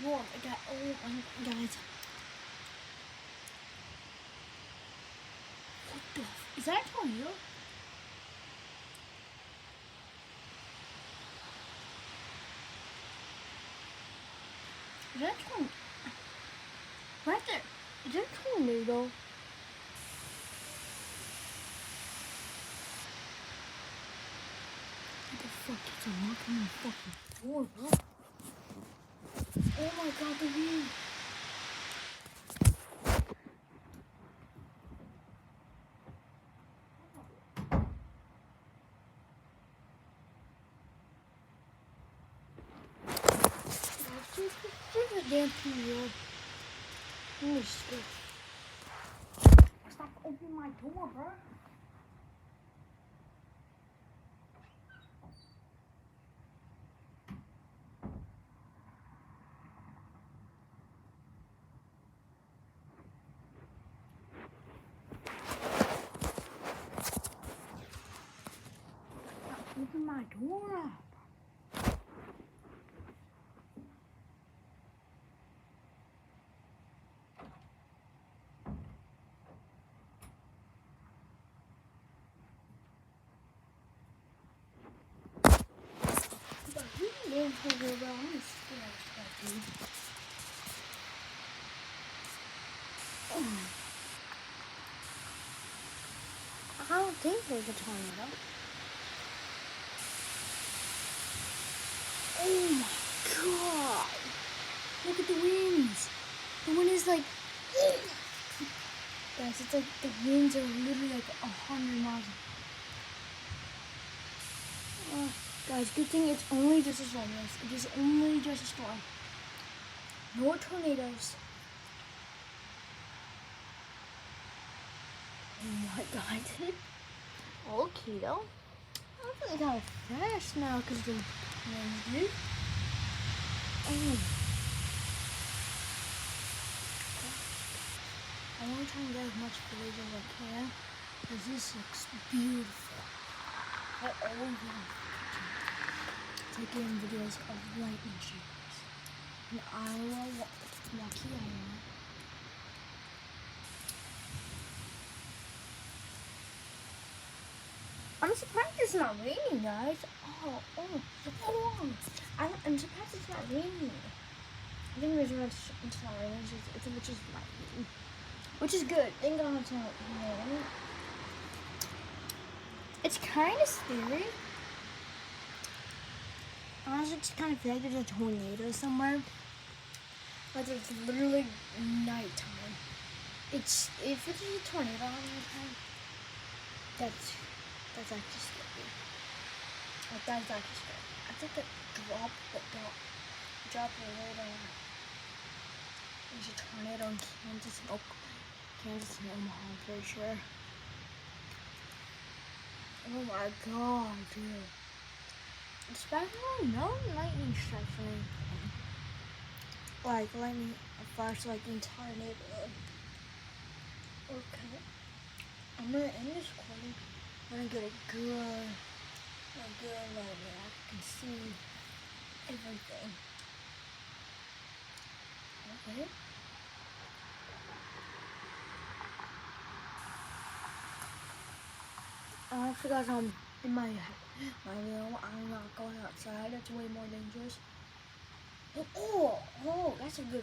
Whoa, I got, oh my guys. What the is that a tornado? Is that a tornado? Right there. Is that a tornado? What the fuck is unlocking my fucking door, bro? Oh my god, the wind. Just a damn tornado. Holy shit. Stop opening my door, bro. Open my door up. I'm scared, dude. I don't think there's a tornado. Oh my god! Look at the winds. The wind is like, guys, it's like the winds are literally like 100 miles. Guys, good thing it's only just a storm. It is only just a storm. No tornadoes. Oh my god. Okay though. I'm feeling kind of fresh now because the wind, dude. Oh. I want to try and get as much footage as I can because this looks beautiful. I always want to take in videos of lightning showers in Iowa, Waukee, Iowa. I'm surprised it's not raining, guys. I'm surprised it's not raining. I think it's not raining. It's just lightning, which is good. Thank God it's not raining. It's kind of scary. Honestly, it's kind of feel like there's a tornado somewhere, but it's literally nighttime. If it's a tornado at nighttime, that's actually scary. Like, that's actually scary. I think that drop right on. There's a tornado in Kansas and Omaha, I'm pretty sure. Oh my god, dude. It's back on no lightning strikes or anything. Like lightning flash like the entire neighborhood. Okay. I'm gonna end this recording. I'm gonna get a good light where I can see everything. Okay. I forgot in my room. I'm not going outside. It's way more dangerous. Oh, that's a good one.